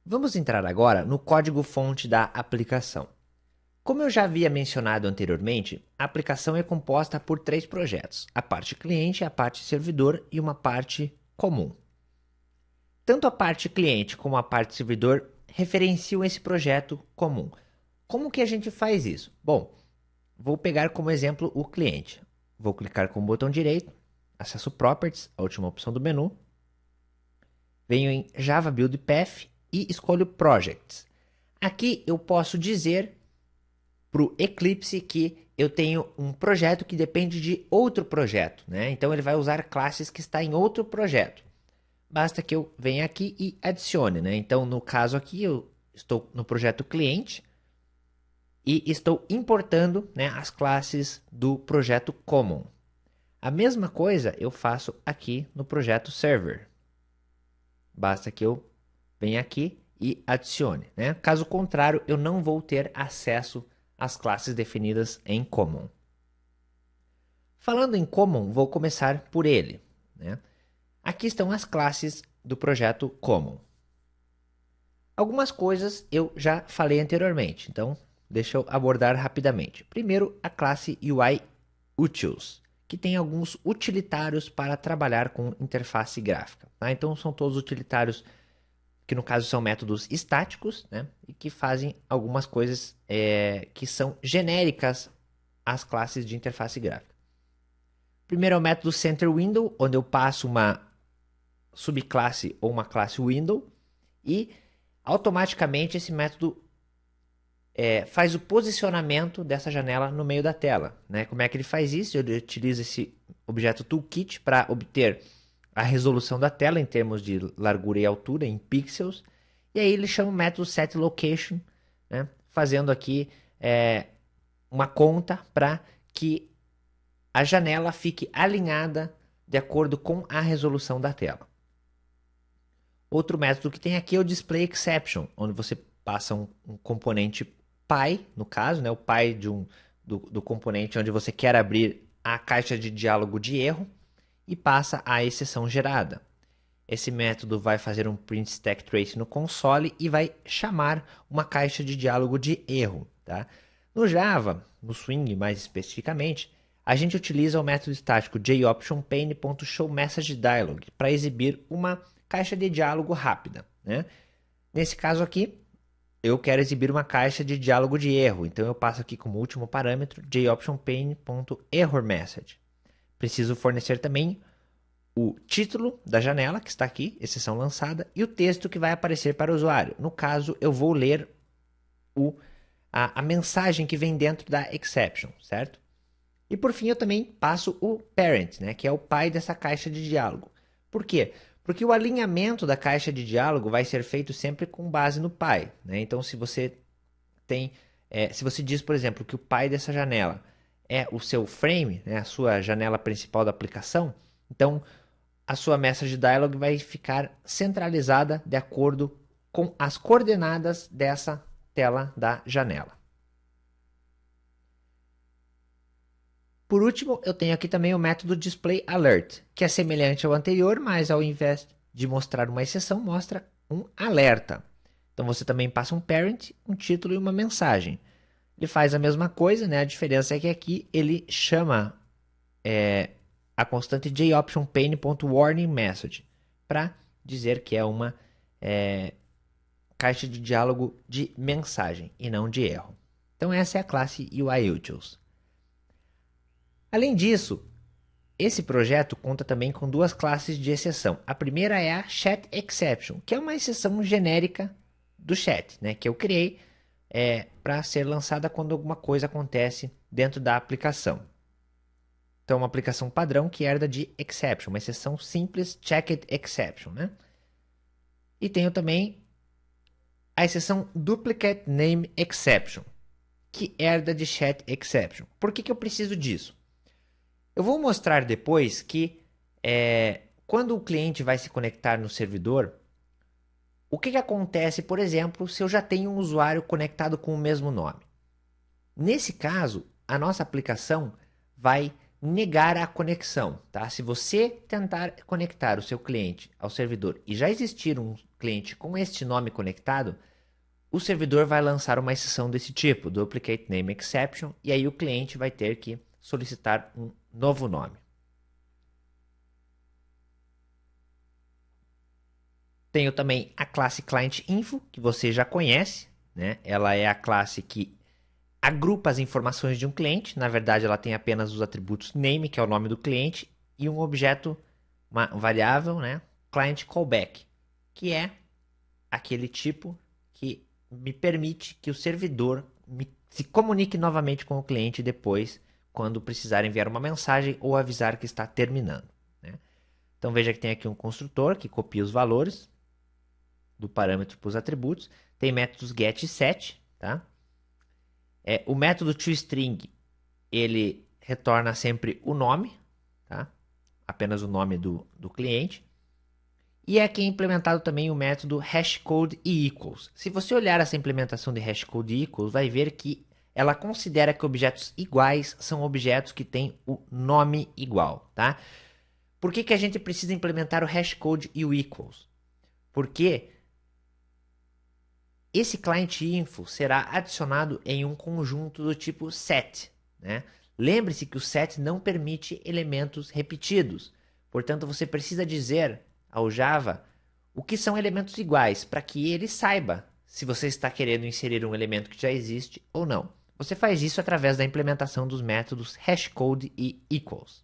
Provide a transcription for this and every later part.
Vamos entrar agora no código-fonte da aplicação. Como eu já havia mencionado anteriormente, a aplicação é composta por três projetos: a parte cliente, a parte servidor e uma parte comum. Tanto a parte cliente como a parte servidor referenciam esse projeto comum. Como que a gente faz isso? Bom, vou pegar como exemplo o cliente. Vou clicar com o botão direito, acesso Properties, a última opção do menu. Venho em Java Build Path e escolho Projects. Aqui eu posso dizer para o Eclipse que eu tenho um projeto que depende de outro projeto, né? Então ele vai usar classes que está em outro projeto. Basta que eu venha aqui e adicione, né? Então no caso aqui eu estou no projeto cliente e estou importando, né, as classes do projeto common. A mesma coisa eu faço aqui no projeto server. Basta que eu venha aqui e adicione, né? Caso contrário, eu não vou ter acesso às classes definidas em common. Falando em common, vou começar por ele, né? Aqui estão as classes do projeto common. Algumas coisas eu já falei anteriormente, então deixa eu abordar rapidamente. Primeiro, a classe UI Utils, que tem alguns utilitários para trabalhar com interface gráfica. Tá? Então são todos utilitários que no caso são métodos estáticos, né? E que fazem algumas coisas que são genéricas às classes de interface gráfica. Primeiro é o método CenterWindow, onde eu passo uma subclasse ou uma classe window e automaticamente esse método faz o posicionamento dessa janela no meio da tela. Né? Como é que ele faz isso? Ele utiliza esse objeto toolkit para obter a resolução da tela em termos de largura e altura em pixels. E aí ele chama o método setLocation, né? Fazendo aqui uma conta para que a janela fique alinhada de acordo com a resolução da tela. Outro método que tem aqui é o displayException, onde você passa um componente pi, no caso, né? O pi do componente onde você quer abrir a caixa de diálogo de erro e passa a exceção gerada. Esse método vai fazer um print stack trace no console e vai chamar uma caixa de diálogo de erro. Tá? No Java, no Swing mais especificamente, a gente utiliza o método estático jOptionPane.showMessageDialog para exibir uma caixa de diálogo rápida. Né? Nesse caso aqui, eu quero exibir uma caixa de diálogo de erro, então eu passo aqui como último parâmetro jOptionPane.errorMessage. Preciso fornecer também o título da janela, que está aqui, exceção lançada, e o texto que vai aparecer para o usuário. No caso, eu vou ler a mensagem que vem dentro da exception, certo? E por fim, eu também passo o parent, né, que é o pai dessa caixa de diálogo. Por quê? Porque o alinhamento da caixa de diálogo vai ser feito sempre com base no pai. Né? Então, se você diz, por exemplo, que o pai dessa janela é o seu frame, né, a sua janela principal da aplicação, então a sua message dialog vai ficar centralizada de acordo com as coordenadas dessa tela da janela. Por último, eu tenho aqui também o método displayAlert, que é semelhante ao anterior, mas ao invés de mostrar uma exceção, mostra um alerta. Então você também passa um parent, um título e uma mensagem. Ele faz a mesma coisa, né? A diferença é que aqui ele chama a constante jOptionPane.warningMessage para dizer que é uma caixa de diálogo de mensagem e não de erro. Então essa é a classe UIUtils. Além disso, esse projeto conta também com duas classes de exceção. A primeira é a chatException, que é uma exceção genérica do chat, né, que eu criei para ser lançada quando alguma coisa acontece dentro da aplicação. Então, uma aplicação padrão que herda de exception, uma exceção simples, checked exception. Né? E tenho também a exceção duplicate name exception, que herda de chat exception. Por que eu preciso disso? Eu vou mostrar depois que quando o cliente vai se conectar no servidor, o que acontece, por exemplo, se eu já tenho um usuário conectado com o mesmo nome. Nesse caso, a nossa aplicação vai negar a conexão, tá? Se você tentar conectar o seu cliente ao servidor e já existir um cliente com este nome conectado, o servidor vai lançar uma exceção desse tipo, Duplicate Name Exception, e aí o cliente vai ter que solicitar um novo nome. Tenho também a classe Client Info, que você já conhece, né? Ela é a classe que agrupa as informações de um cliente. Na verdade, ela tem apenas os atributos name, que é o nome do cliente, e um objeto, uma variável, né? Client Callback, que é aquele tipo que me permite que o servidor se comunique novamente com o cliente depois, quando precisar enviar uma mensagem ou avisar que está terminando, né? Então veja que tem aqui um construtor que copia os valores do parâmetro para os atributos. Tem métodos get e set, tá? O método toString, ele retorna sempre o nome, tá? Apenas o nome do cliente. E aqui é implementado também o método hashcode e equals. Se você olhar essa implementação de hashcode e equals, vai ver que ela considera que objetos iguais são objetos que têm o nome igual, tá? Por que a gente precisa implementar o hashcode e o equals? Porque esse client info será adicionado em um conjunto do tipo set, né? Lembre-se que o set não permite elementos repetidos. Portanto, você precisa dizer ao Java o que são elementos iguais para que ele saiba se você está querendo inserir um elemento que já existe ou não. Você faz isso através da implementação dos métodos hashcode e equals.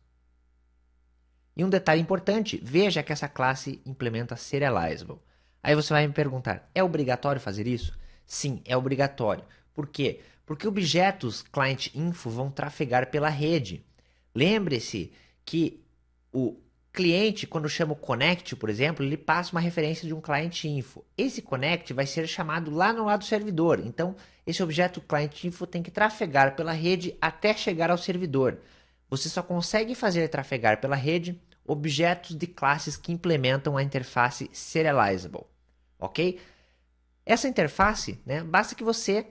E um detalhe importante, veja que essa classe implementa serializable. Aí você vai me perguntar, é obrigatório fazer isso? Sim, é obrigatório. Por quê? Porque objetos client info vão trafegar pela rede. Lembre-se que o cliente, quando chama o connect, por exemplo, ele passa uma referência de um client info. Esse connect vai ser chamado lá no lado do servidor. Então, esse objeto client info tem que trafegar pela rede até chegar ao servidor. Você só consegue fazer trafegar pela rede objetos de classes que implementam a interface serializable, ok? Essa interface, né, basta que você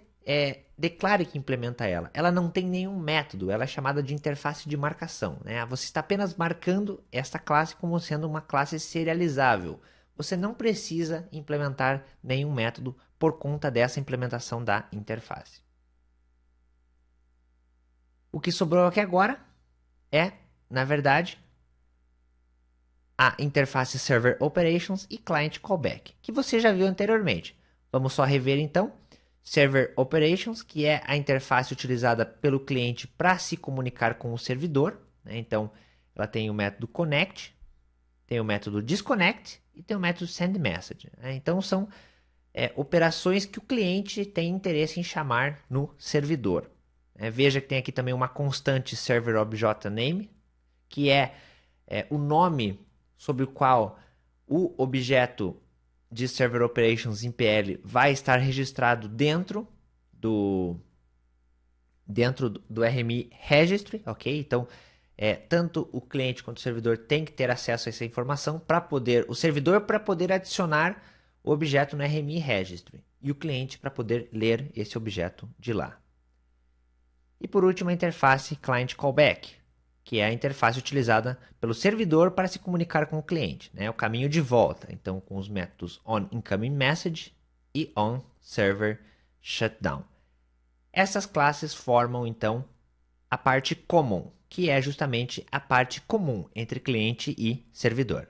declare que implementa ela. Ela não tem nenhum método, ela é chamada de interface de marcação, né? Você está apenas marcando esta classe como sendo uma classe serializável. Você não precisa implementar nenhum método por conta dessa implementação da interface. O que sobrou aqui agora é, na verdade, a interface Server Operations e Client Callback, que você já viu anteriormente. Vamos só rever então. Server Operations, que é a interface utilizada pelo cliente para se comunicar com o servidor, né? Então, ela tem o método connect, tem o método disconnect e tem o método send message, né? Então, são operações que o cliente tem interesse em chamar no servidor. Veja que tem aqui também uma constante server object name, que é o nome sobre o qual o objeto de Server Operations em PL vai estar registrado dentro do RMI Registry, ok? Então, tanto o cliente quanto o servidor tem que ter acesso a essa informação para poder, o servidor para poder adicionar o objeto no RMI Registry e o cliente para poder ler esse objeto de lá. E por último, a interface Client Callback, que é a interface utilizada pelo servidor para se comunicar com o cliente, né? O caminho de volta, então com os métodos onIncomingMessage e onServerShutdown. Essas classes formam então a parte common, que é justamente a parte comum entre cliente e servidor.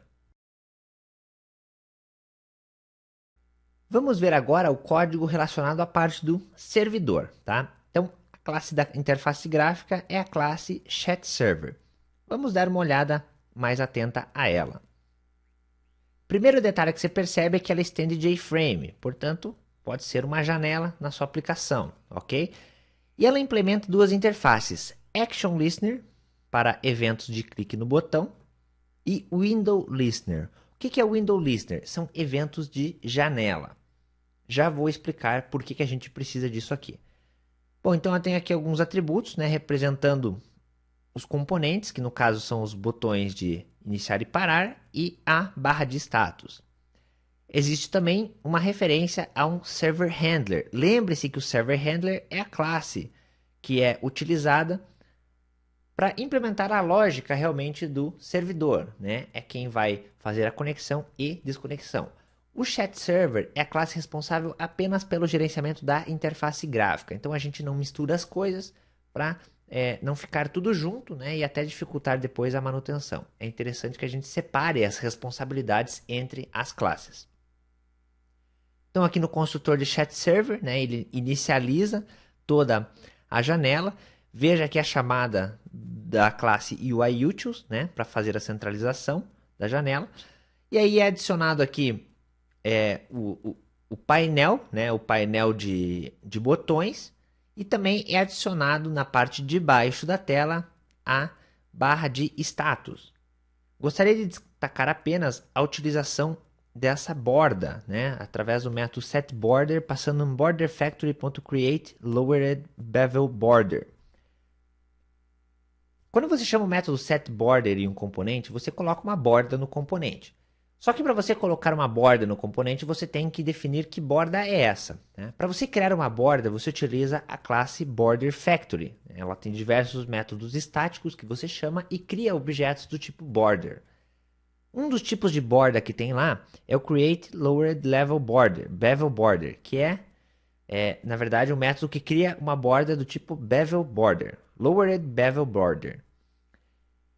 Vamos ver agora o código relacionado à parte do servidor, tá? Então, a classe da interface gráfica é a classe chatServer. Vamos dar uma olhada mais atenta a ela. Primeiro detalhe que você percebe é que ela estende JFrame, portanto, pode ser uma janela na sua aplicação, ok? E ela implementa duas interfaces, Action Listener, para eventos de clique no botão, e Window Listener. O que é Window Listener? São eventos de janela. Já vou explicar por que a gente precisa disso aqui. Bom, então eu tenho aqui alguns atributos, né, representando os componentes, que no caso são os botões de iniciar e parar, e a barra de status. Existe também uma referência a um Server Handler. Lembre-se que o Server Handler é a classe que é utilizada para implementar a lógica realmente do servidor, né? É quem vai fazer a conexão e desconexão. O chat server é a classe responsável apenas pelo gerenciamento da interface gráfica. Então a gente não mistura as coisas para não ficar tudo junto, né? E até dificultar depois a manutenção. É interessante que a gente separe as responsabilidades entre as classes. Então aqui no construtor de chat server, né? Ele inicializa toda a janela. Veja aqui a chamada da classe UIUtils, né? Para fazer a centralização da janela. E aí é adicionado aqui o painel, né, o painel de botões, e também é adicionado na parte de baixo da tela a barra de status. Gostaria de destacar apenas a utilização dessa borda, né, através do método setBorder, passando no borderFactory.create lowered bevel border. Quando você chama o método setBorder em um componente, você coloca uma borda no componente. Só que para você colocar uma borda no componente, você tem que definir que borda é essa, né? Para você criar uma borda, você utiliza a classe BorderFactory. Ela tem diversos métodos estáticos que você chama e cria objetos do tipo border. Um dos tipos de borda que tem lá é o Create Lowered Level Border, Bevel Border, que na verdade, um método que cria uma borda do tipo Bevel Border, Lowered Bevel Border.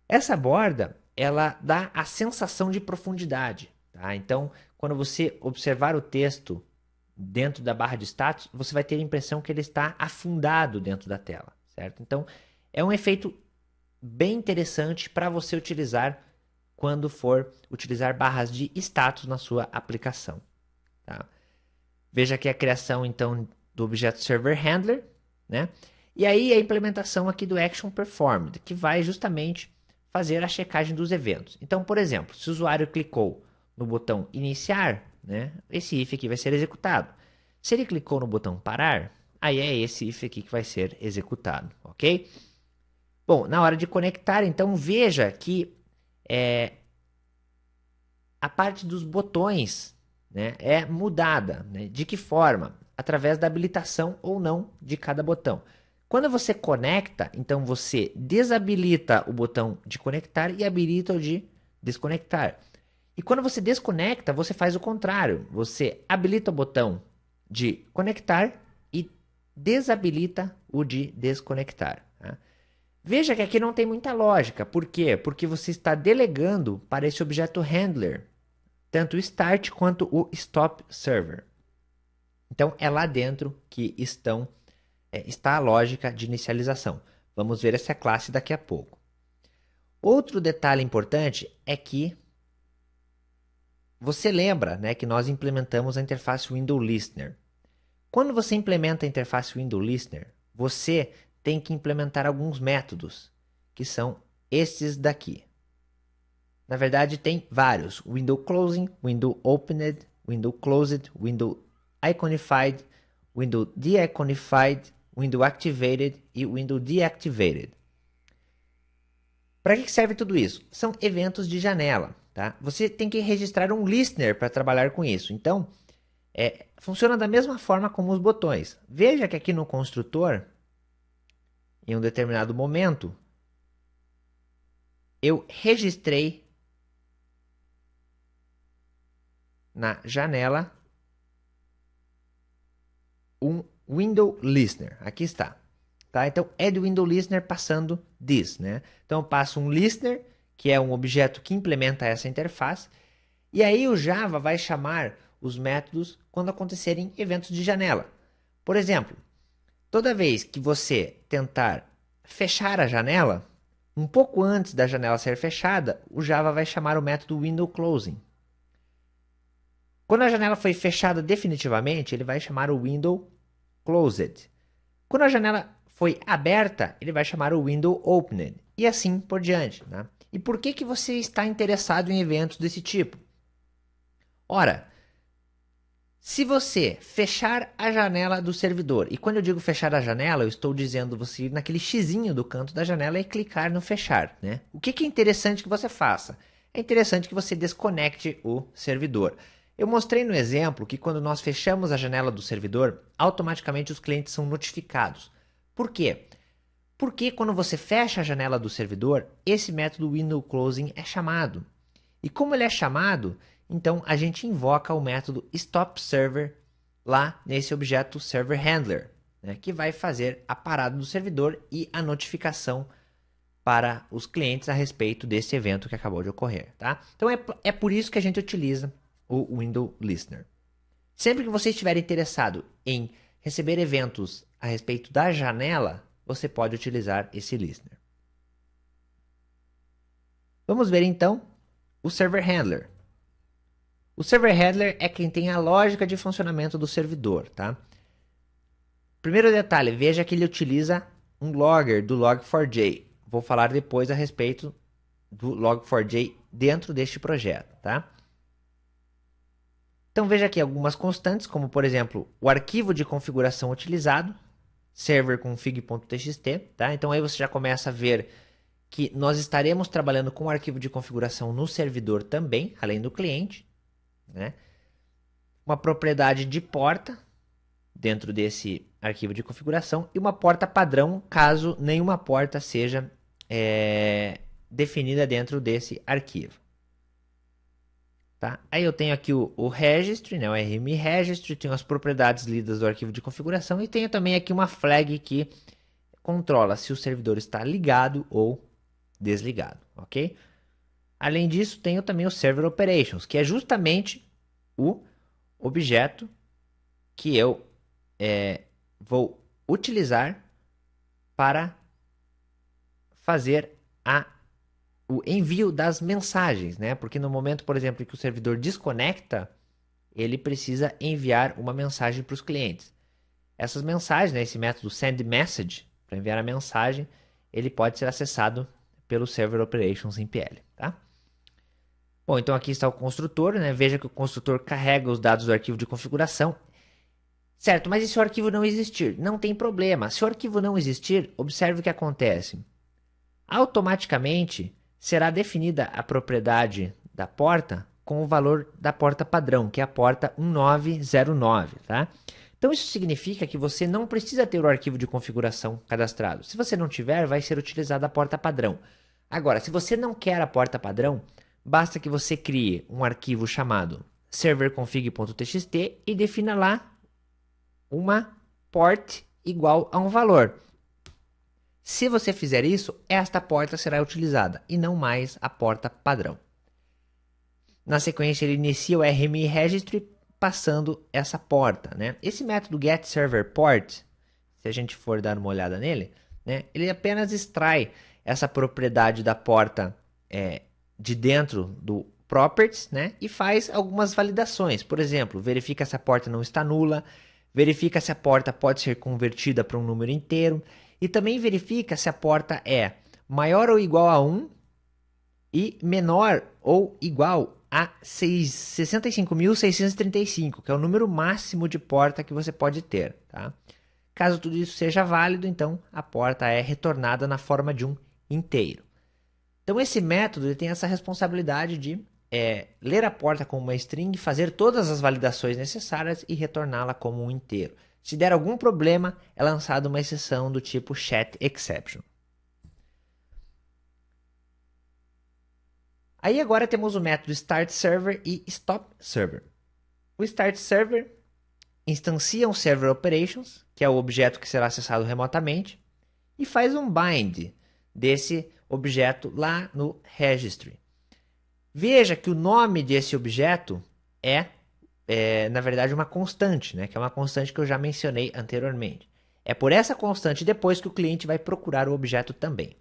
Essa borda ela dá a sensação de profundidade. Tá? Então, quando você observar o texto dentro da barra de status, você vai ter a impressão que ele está afundado dentro da tela. Certo? Então, é um efeito bem interessante para você utilizar quando for utilizar barras de status na sua aplicação. Tá? Veja aqui a criação então do objeto Server Handler, né? E aí a implementação aqui do Action Performed, que vai justamente fazer a checagem dos eventos. Então, por exemplo, se o usuário clicou no botão iniciar, né, esse if aqui vai ser executado. Se ele clicou no botão parar, aí é esse if aqui que vai ser executado, ok? Bom, na hora de conectar, então veja que a parte dos botões, né, é mudada. Né? De que forma? Através da habilitação ou não de cada botão. Quando você conecta, então você desabilita o botão de conectar e habilita o de desconectar. E quando você desconecta, você faz o contrário. Você habilita o botão de conectar e desabilita o de desconectar. Tá? Veja que aqui não tem muita lógica. Por quê? Porque você está delegando para esse objeto handler tanto o start quanto o stop server. Então é lá dentro que está a lógica de inicialização. Vamos ver essa classe daqui a pouco. Outro detalhe importante é que você lembra, né, que nós implementamos a interface Window Listener. Quando você implementa a interface Window Listener, você tem que implementar alguns métodos, que são esses daqui. Na verdade, tem vários. Window Closing, Window Opened, Window Closed, Window Iconified, Window Deiconified, Window Activated e Window Deactivated. Para que serve tudo isso? São eventos de janela. Tá? Você tem que registrar um listener para trabalhar com isso. Então, funciona da mesma forma como os botões. Veja que aqui no construtor, em um determinado momento, eu registrei na janela um Window Listener. Aqui está. Tá? Então, é do Window Listener passando this. Né? Então, eu passo um listener, que é um objeto que implementa essa interface. E aí o Java vai chamar os métodos quando acontecerem eventos de janela. Por exemplo, toda vez que você tentar fechar a janela, um pouco antes da janela ser fechada, o Java vai chamar o método Window Closing. Quando a janela foi fechada definitivamente, ele vai chamar o Window Closed. Quando a janela foi aberta, ele vai chamar o Window Opened. E assim por diante. Né? E por que você está interessado em eventos desse tipo? Ora, se você fechar a janela do servidor, e quando eu digo fechar a janela, eu estou dizendo você ir naquele xizinho do canto da janela e clicar no fechar. Né? O que é interessante que você faça? É interessante que você desconecte o servidor. Eu mostrei no exemplo que quando nós fechamos a janela do servidor, automaticamente os clientes são notificados. Por quê? Porque quando você fecha a janela do servidor, esse método window closing é chamado. E como ele é chamado, então a gente invoca o método stop server lá nesse objeto server handler, né, que vai fazer a parada do servidor e a notificação para os clientes a respeito desse evento que acabou de ocorrer. Tá? Então é por isso que a gente utiliza o window listener. Sempre que você estiver interessado em receber eventos a respeito da janela, você pode utilizar esse listener. Vamos ver então o server handler. O server handler é quem tem a lógica de funcionamento do servidor, tá? Primeiro detalhe, veja que ele utiliza um logger do log4j. Vou falar depois a respeito do log4j dentro deste projeto, tá? Então veja aqui algumas constantes, como por exemplo, o arquivo de configuração utilizado, serverconfig.txt, tá? Então aí você já começa a ver que nós estaremos trabalhando com o arquivo de configuração no servidor também, além do cliente, né? Uma propriedade de porta dentro desse arquivo de configuração e uma porta padrão, caso nenhuma porta seja definida dentro desse arquivo. Tá? Aí eu tenho aqui o registry, né, o rm registry, tenho as propriedades lidas do arquivo de configuração e tenho também aqui uma flag que controla se o servidor está ligado ou desligado, ok? Além disso, tenho também o server operations, que é justamente o objeto que eu vou utilizar para fazer o envio das mensagens, né? Porque no momento, por exemplo, que o servidor desconecta, ele precisa enviar uma mensagem para os clientes. Essas mensagens, né, esse método sendMessage, para enviar a mensagem, ele pode ser acessado pelo Server Operations em PL, tá? Bom, então aqui está o construtor, né? Veja que o construtor carrega os dados do arquivo de configuração. Certo, mas e se o arquivo não existir? Não tem problema. Se o arquivo não existir, observe o que acontece. Automaticamente será definida a propriedade da porta com o valor da porta padrão, que é a porta 1909, tá? Então isso significa que você não precisa ter o arquivo de configuração cadastrado. Se você não tiver, vai ser utilizada a porta padrão. Agora, se você não quer a porta padrão, basta que você crie um arquivo chamado serverconfig.txt e defina lá uma port igual a um valor. Se você fizer isso, esta porta será utilizada e não mais a porta padrão. Na sequência, ele inicia o rm registry passando essa porta, né? Esse método getServerPort, se a gente for dar uma olhada nele, né, ele apenas extrai essa propriedade da porta de dentro do properties, né, e faz algumas validações. Por exemplo, verifica se a porta não está nula, verifica se a porta pode ser convertida para um número inteiro e também verifica se a porta é maior ou igual a 1 e menor ou igual a 65.635, que é o número máximo de porta que você pode ter. Tá? Caso tudo isso seja válido, então a porta é retornada na forma de um inteiro. Então esse método ele tem essa responsabilidade de ler a porta como uma string, fazer todas as validações necessárias e retorná-la como um inteiro. Se der algum problema, é lançada uma exceção do tipo chatException. Aí agora temos o método startServer e stopServer. O startServer instancia um server operations, que é o objeto que será acessado remotamente, e faz um bind desse objeto lá no registry. Veja que o nome desse objeto na verdade, uma constante, né? Que é uma constante que eu já mencionei anteriormente. É por essa constante depois que o cliente vai procurar o objeto também.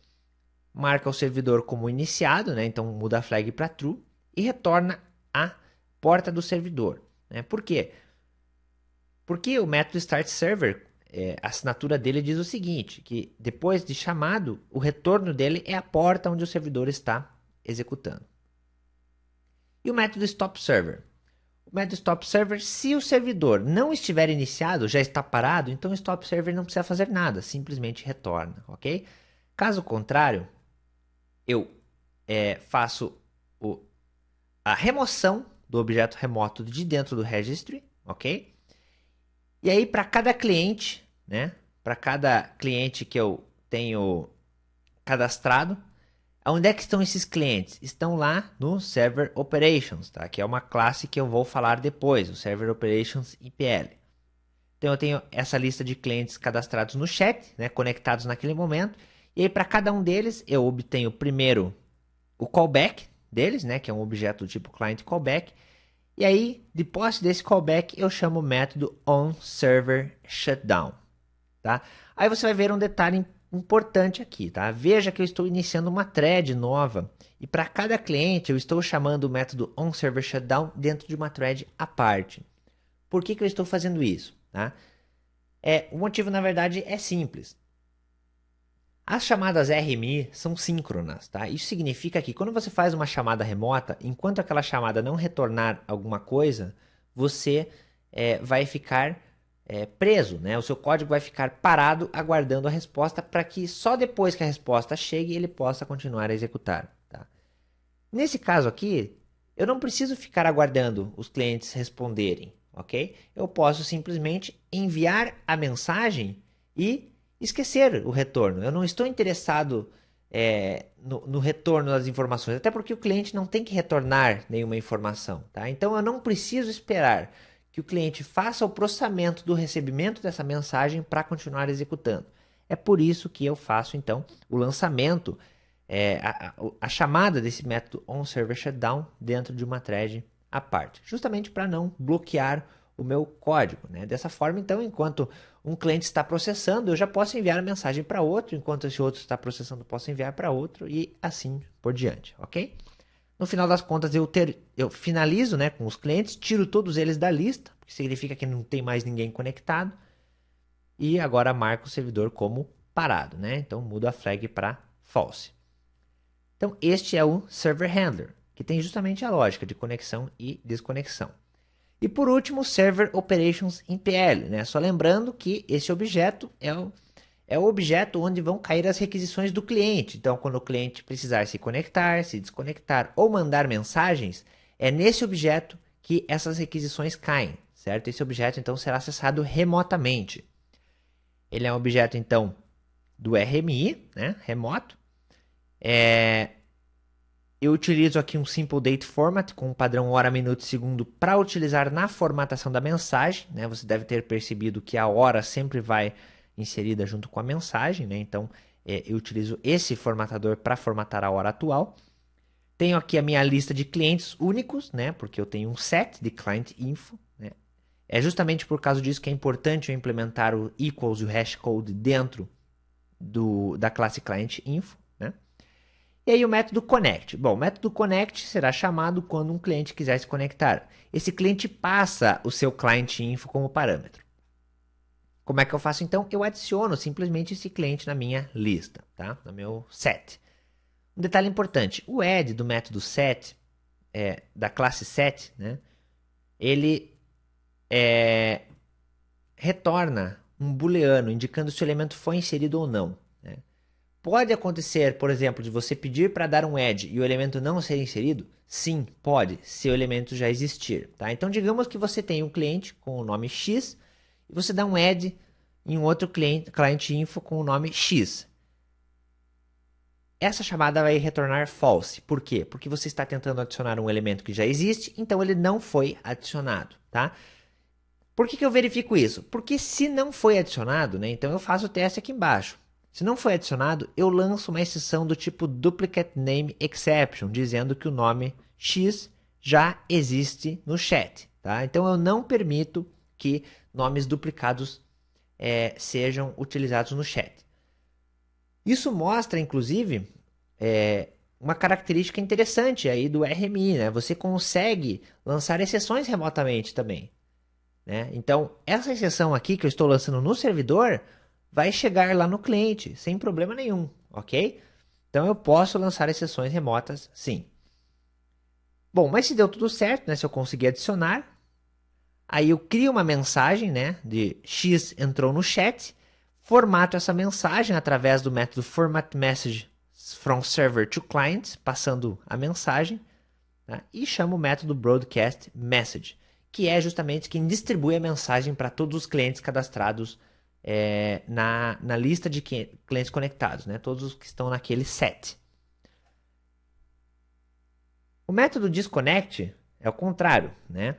Marca o servidor como iniciado, né? Então muda a flag para true e retorna a porta do servidor. Né? Por quê? Porque o método startServer, a assinatura dele diz o seguinte, que depois de chamado, o retorno dele é a porta onde o servidor está executando. E o método stopServer? O método stopServer, se o servidor não estiver iniciado, já está parado, então o stopServer não precisa fazer nada, simplesmente retorna, ok? Caso contrário, eu faço a remoção do objeto remoto de dentro do registry, ok? E aí, para cada cliente, né? Para cada cliente que eu tenho cadastrado. Onde é que estão esses clientes? Estão lá no Server Operations, tá? Que é uma classe que eu vou falar depois, o Server Operations IPL. Então eu tenho essa lista de clientes cadastrados no chat, né, conectados naquele momento. E aí para cada um deles eu obtenho primeiro o callback deles, né, que é um objeto do tipo client callback. E aí, de posse desse callback, eu chamo o método onServerShutdown, tá? Aí você vai ver um detalhe importante aqui, tá? Veja que eu estou iniciando uma thread nova e para cada cliente eu estou chamando o método onServerShutdown dentro de uma thread à parte. Por que eu estou fazendo isso? Tá? O motivo, na verdade, é simples. As chamadas RMI são síncronas, tá? Isso significa que quando você faz uma chamada remota, enquanto aquela chamada não retornar alguma coisa, você vai ficar preso, né? O seu código vai ficar parado aguardando a resposta para que só depois que a resposta chegue ele possa continuar a executar, tá? Nesse caso aqui, eu não preciso ficar aguardando os clientes responderem, ok? Eu posso simplesmente enviar a mensagem e esquecer o retorno. Eu não estou interessado no retorno das informações, até porque o cliente não tem que retornar nenhuma informação, tá? Então eu não preciso esperar que o cliente faça o processamento do recebimento dessa mensagem para continuar executando. É por isso que eu faço então o lançamento, a chamada desse método onServerShutdown dentro de uma thread à parte, justamente para não bloquear o meu código, né? Dessa forma, então, enquanto um cliente está processando, eu já posso enviar a mensagem para outro, enquanto esse outro está processando, eu posso enviar para outro e assim por diante, ok? No final das contas, eu finalizo, né, com os clientes, tiro todos eles da lista, que significa que não tem mais ninguém conectado, e agora marco o servidor como parado, né? Então mudo a flag para false. Então este é o Server Handler, que tem justamente a lógica de conexão e desconexão. E por último, Server Operations IPL, né? Só lembrando que esse objeto é o objeto onde vão cair as requisições do cliente. Então, quando o cliente precisar se conectar, se desconectar ou mandar mensagens, é nesse objeto que essas requisições caem, certo? Esse objeto, então, será acessado remotamente. Ele é um objeto, então, do RMI, né? Remoto. Eu utilizo aqui um Simple Date Format com o padrão hora, minuto e segundo para utilizar na formatação da mensagem, né? Você deve ter percebido que a hora sempre vai inserida junto com a mensagem, né? Então, eu utilizo esse formatador para formatar a hora atual. Tenho aqui a minha lista de clientes únicos, né? Porque eu tenho um set de client info, né? É justamente por causa disso que é importante eu implementar o equals e o hashcode dentro da classe client info, né? E aí o método connect. Bom, o método connect será chamado quando um cliente quiser se conectar. Esse cliente passa o seu client info como parâmetro. Como é que eu faço então? Eu adiciono simplesmente esse cliente na minha lista, tá? No meu set. Um detalhe importante, o add do método set, da classe set, né? Ele retorna um booleano indicando se o elemento foi inserido ou não, né? Pode acontecer, por exemplo, de você pedir para dar um add e o elemento não ser inserido? Sim, pode, se o elemento já existir, tá? Então, digamos que você tem um cliente com o nome X e você dá um add em um outro client info com o nome X. Essa chamada vai retornar false. Por quê? Porque você está tentando adicionar um elemento que já existe, então ele não foi adicionado, tá? Por que eu verifico isso? Porque se não foi adicionado, né, então eu faço o teste aqui embaixo. Se não foi adicionado, eu lanço uma exceção do tipo Duplicate Name Exception, dizendo que o nome X já existe no chat, tá? Então eu não permito que nomes duplicados sejam utilizados no chat. Isso mostra, inclusive, uma característica interessante aí do RMI, né? Você consegue lançar exceções remotamente também, né? Então, essa exceção aqui que eu estou lançando no servidor vai chegar lá no cliente sem problema nenhum, ok? Então, eu posso lançar exceções remotas, sim. Bom, mas se deu tudo certo, né? Se eu conseguir adicionar, aí eu crio uma mensagem, né? De X entrou no chat, formato essa mensagem através do método formatMessage from server to client, passando a mensagem, né? E chamo o método broadcastMessage, que é justamente quem distribui a mensagem para todos os clientes cadastrados na lista de clientes conectados, né? Todos os que estão naquele set. O método disconnect é o contrário, né?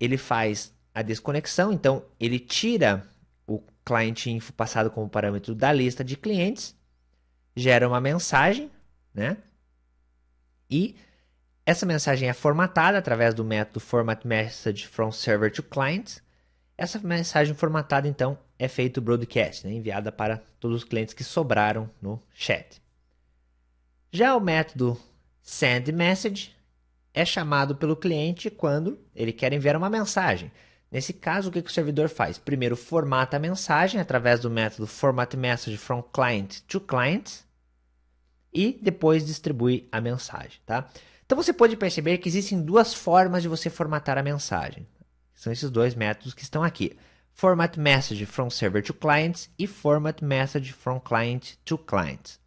Ele faz a desconexão, então ele tira o client info passado como parâmetro da lista de clientes, gera uma mensagem, né? E essa mensagem é formatada através do método format message from server to client. Essa mensagem formatada, então, é feito o broadcast, né? Enviada para todos os clientes que sobraram no chat. Já o método send message é chamado pelo cliente quando ele quer enviar uma mensagem. Nesse caso, o que o servidor faz? Primeiro, formata a mensagem através do método format message from client to client e depois distribui a mensagem, tá? Então você pode perceber que existem duas formas de você formatar a mensagem. São esses dois métodos que estão aqui. Format message from server to clients e format message from client to clients.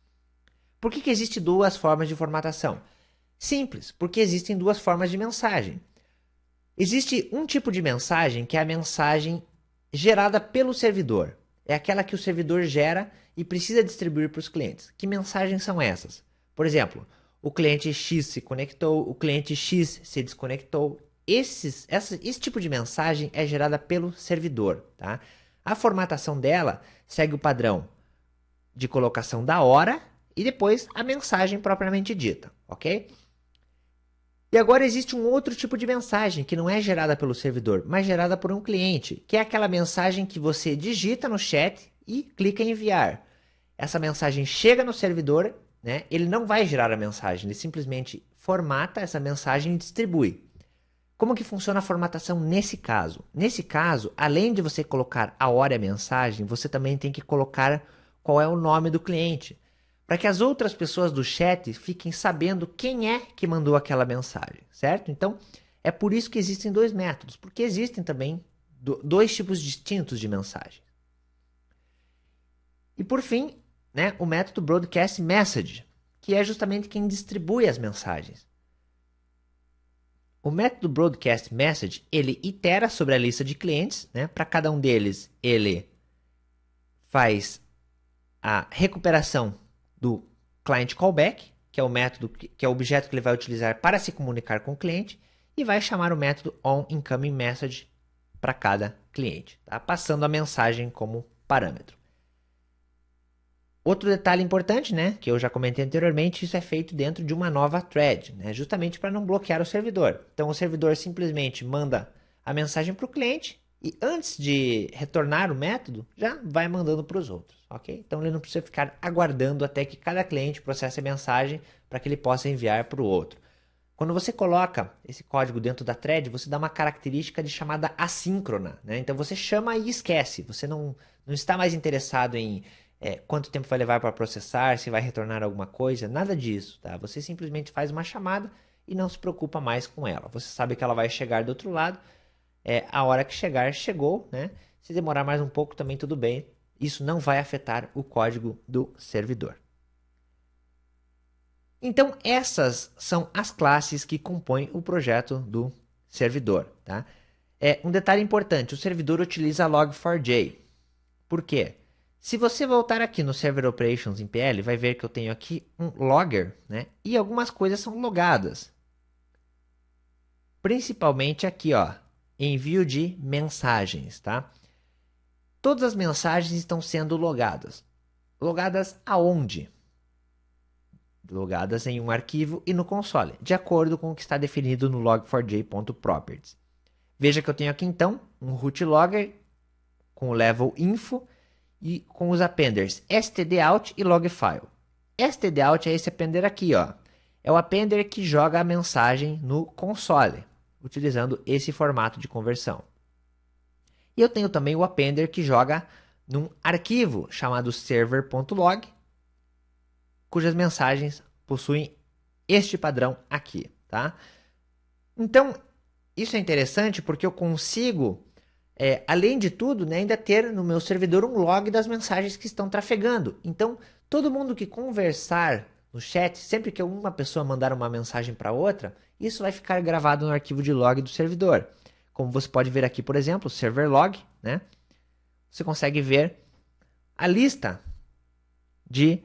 Por que existem duas formas de formatação? Simples, porque existem duas formas de mensagem. Existe um tipo de mensagem que é a mensagem gerada pelo servidor. É aquela que o servidor gera e precisa distribuir para os clientes. Que mensagens são essas? Por exemplo, o cliente X se conectou, o cliente X se desconectou. Esse tipo de mensagem é gerada pelo servidor. Tá? A formatação dela segue o padrão de colocação da hora e depois a mensagem propriamente dita, ok? E agora existe um outro tipo de mensagem que não é gerada pelo servidor, mas gerada por um cliente, que é aquela mensagem que você digita no chat e clica em enviar. Essa mensagem chega no servidor, né? Ele não vai gerar a mensagem, ele simplesmente formata essa mensagem e distribui. Como que funciona a formatação nesse caso? Nesse caso, além de você colocar a hora e a mensagem, você também tem que colocar qual é o nome do cliente, para que as outras pessoas do chat fiquem sabendo quem é que mandou aquela mensagem, certo? Então, é por isso que existem dois métodos, porque existem também dois tipos distintos de mensagem. E por fim, né, o método broadcast message, que é justamente quem distribui as mensagens. O método broadcast message, ele itera sobre a lista de clientes, né? Para cada um deles, ele faz a recuperação do client callback, que é o método, que é o objeto que ele vai utilizar para se comunicar com o cliente, e vai chamar o método onIncomingMessage para cada cliente, tá? Passando a mensagem como parâmetro. Outro detalhe importante, né, que eu já comentei anteriormente, isso é feito dentro de uma nova thread, né, justamente para não bloquear o servidor. Então o servidor simplesmente manda a mensagem para o cliente e antes de retornar o método, já vai mandando para os outros, ok? Então ele não precisa ficar aguardando até que cada cliente processe a mensagem para que ele possa enviar para o outro. Quando você coloca esse código dentro da thread, você dá uma característica de chamada assíncrona, né? Então você chama e esquece, você não está mais interessado em quanto tempo vai levar para processar, se vai retornar alguma coisa, nada disso, tá? Você simplesmente faz uma chamada e não se preocupa mais com ela. Você sabe que ela vai chegar do outro lado, a hora que chegar, chegou, né? Se demorar mais um pouco também tudo bem, isso não vai afetar o código do servidor. Então essas são as classes que compõem o projeto do servidor, tá? Um detalhe importante, o servidor utiliza log4j. Por quê? Se você voltar aqui no Server Operations em PL, vai ver que eu tenho aqui um logger, né? E algumas coisas são logadas. Principalmente aqui, ó, envio de mensagens, tá? Todas as mensagens estão sendo logadas. Logadas aonde? Logadas em um arquivo e no console, de acordo com o que está definido no log4j.properties. Veja que eu tenho aqui então um root logger com o level info e com os appenders stdout e logfile. Stdout é esse appender aqui, ó. É o appender que joga a mensagem no console, utilizando esse formato de conversão. E eu tenho também o appender que joga num arquivo chamado server.log, cujas mensagens possuem este padrão aqui, tá? Então, isso é interessante porque eu consigo além de tudo, né, ainda ter no meu servidor um log das mensagens que estão trafegando. Então, todo mundo que conversar no chat, sempre que uma pessoa mandar uma mensagem para outra, isso vai ficar gravado no arquivo de log do servidor. Como você pode ver aqui, por exemplo, server log, né? você consegue ver a lista de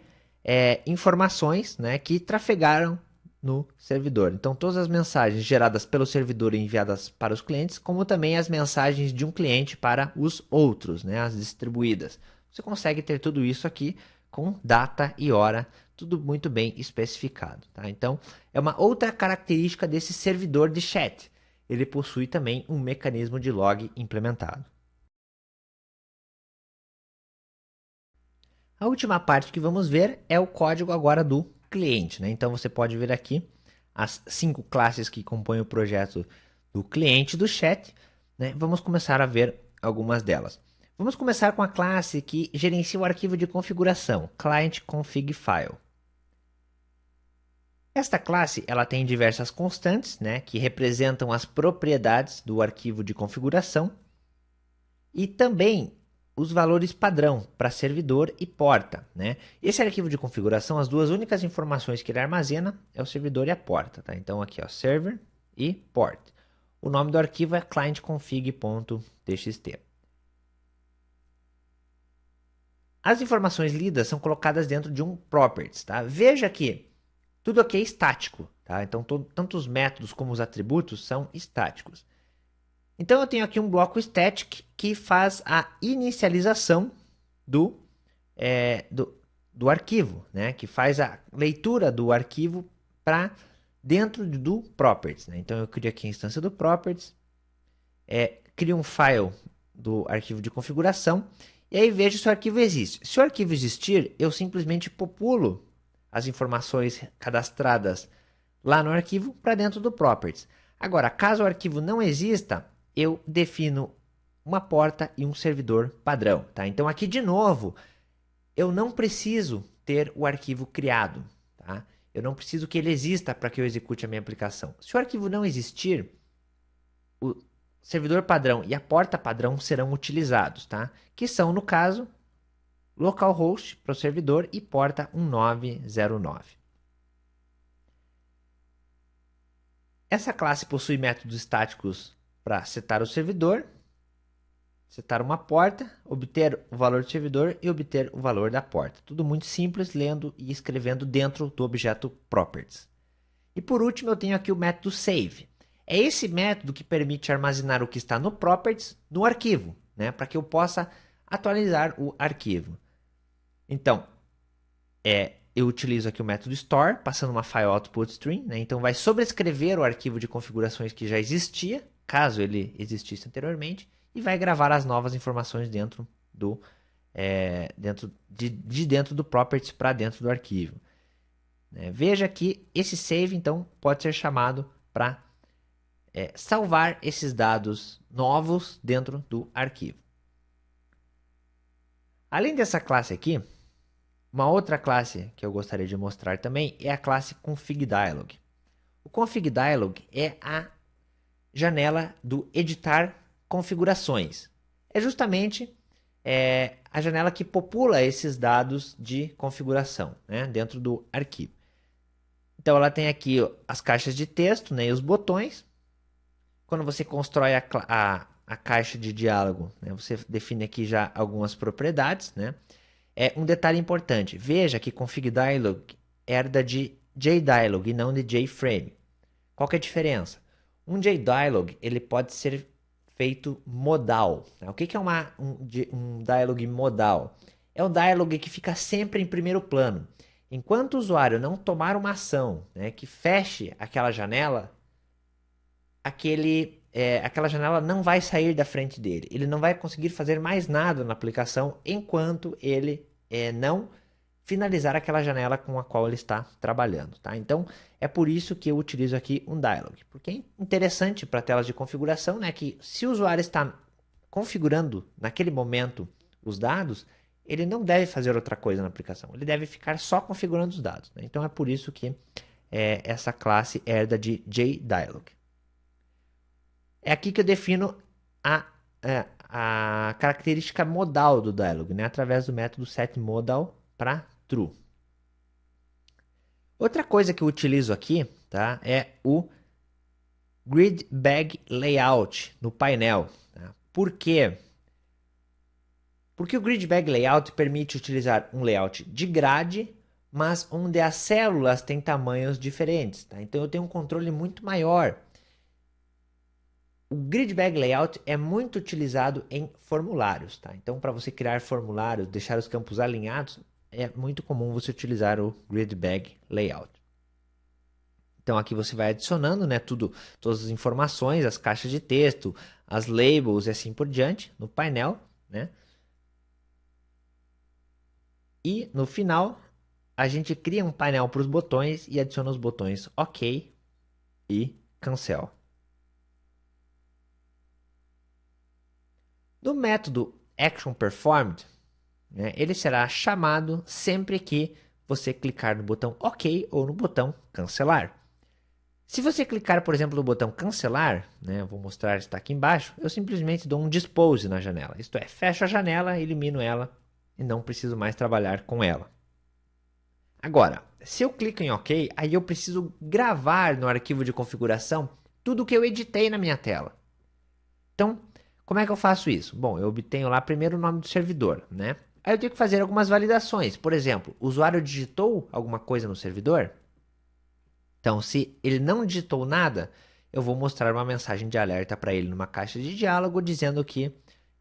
informações, né, que trafegaram no servidor. Então, todas as mensagens geradas pelo servidor e enviadas para os clientes, como também as mensagens de um cliente para os outros, né, as distribuídas. Você consegue ter tudo isso aqui com data e hora, tudo muito bem especificado. Tá? Então, é uma outra característica desse servidor de chat. Ele possui também um mecanismo de log implementado. A última parte que vamos ver é o código agora do cliente. Né? Então, você pode ver aqui as 5 classes que compõem o projeto do cliente do chat. Né? Vamos começar a ver algumas delas. Vamos começar com a classe que gerencia o arquivo de configuração, Client Config File. Esta classe ela tem diversas constantes, né, que representam as propriedades do arquivo de configuração e também os valores padrão para servidor e porta. Né? Esse arquivo de configuração, as duas únicas informações que ele armazena é o servidor e a porta. Tá? Então aqui, ó, server e port. O nome do arquivo é clientconfig.txt. As informações lidas são colocadas dentro de um properties. Tá? Veja que tudo aqui é estático. Tá? Então, tanto os métodos como os atributos são estáticos. Então, eu tenho aqui um bloco static que faz a inicialização do arquivo, né? Que faz a leitura do arquivo para dentro do properties. Né? Então, eu crio aqui a instância do properties, crio um file do arquivo de configuração e aí vejo se o arquivo existe. Se o arquivo existir, eu simplesmente populo as informações cadastradas lá no arquivo para dentro do properties. Agora, caso o arquivo não exista, eu defino uma porta e um servidor padrão. Tá? Então, aqui de novo, eu não preciso ter o arquivo criado. Tá? Eu não preciso que ele exista para que eu execute a minha aplicação. Se o arquivo não existir, o servidor padrão e a porta padrão serão utilizados, tá? Que são, no caso, localhost para o servidor e porta 1909. Essa classe possui métodos estáticos para setar o servidor, setar uma porta, obter o valor do servidor e obter o valor da porta. Tudo muito simples, lendo e escrevendo dentro do objeto properties. E por último, eu tenho aqui o método save. É esse método que permite armazenar o que está no properties no arquivo, né, para que eu possa atualizar o arquivo. Então, eu utilizo aqui o método store, passando uma file output string, né? Então vai sobrescrever o arquivo de configurações que já existia, caso ele existisse anteriormente, e vai gravar as novas informações dentro do dentro do properties para dentro do arquivo. Veja que esse save então pode ser chamado para salvar esses dados novos dentro do arquivo. Além dessa classe aqui, uma outra classe que eu gostaria de mostrar também é a classe config_dialog. O config_dialog é a janela do editar configurações. É justamente a janela que popula esses dados de configuração, né, dentro do arquivo. Então ela tem aqui as caixas de texto, né, e os botões. Quando você constrói a caixa de diálogo, né, você define aqui já algumas propriedades, né? Um detalhe importante, veja que config_dialog herda de JDialog e não de JFrame. Qual que é a diferença? Um JDialog ele pode ser feito modal. Tá? O que é um dialog modal? É um dialog que fica sempre em primeiro plano. Enquanto o usuário não tomar uma ação, né, que feche aquela janela, aquela janela não vai sair da frente dele. Ele não vai conseguir fazer mais nada na aplicação enquanto ele não finalizar aquela janela com a qual ele está trabalhando. Tá? Então, é por isso que eu utilizo aqui um dialog. Porque é interessante para telas de configuração, né, que se o usuário está configurando naquele momento os dados, ele não deve fazer outra coisa na aplicação. Ele deve ficar só configurando os dados. Né? Então, é por isso que essa classe herda de JDialog. É aqui que eu defino a característica modal do dialog, né? Através do método setModal para true. Outra coisa que eu utilizo aqui, tá, é o grid bag layout no painel. Tá? Por quê? Porque o Grid Bag Layout permite utilizar um layout de grade, mas onde as células têm tamanhos diferentes, tá? Então eu tenho um controle muito maior. O Grid Bag Layout é muito utilizado em formulários, tá? Então, para você criar formulários, deixar os campos alinhados, é muito comum você utilizar o Grid Bag Layout. Então, aqui você vai adicionando, né, todas as informações, as caixas de texto, as labels e assim por diante no painel, né? E no final, a gente cria um painel para os botões e adiciona os botões OK e Cancel. No método ActionPerformed, né, ele será chamado sempre que você clicar no botão OK ou no botão Cancelar. Se você clicar, por exemplo, no botão Cancelar, né, vou mostrar, está aqui embaixo, eu simplesmente dou um Dispose na janela. Isto é, fecho a janela, elimino ela e não preciso mais trabalhar com ela. Agora, se eu clico em OK, aí eu preciso gravar no arquivo de configuração tudo o que eu editei na minha tela. Então, como é que eu faço isso? Bom, eu obtenho lá primeiro o nome do servidor, né? Aí eu tenho que fazer algumas validações. Por exemplo, o usuário digitou alguma coisa no servidor? Então, se ele não digitou nada, eu vou mostrar uma mensagem de alerta para ele numa caixa de diálogo dizendo que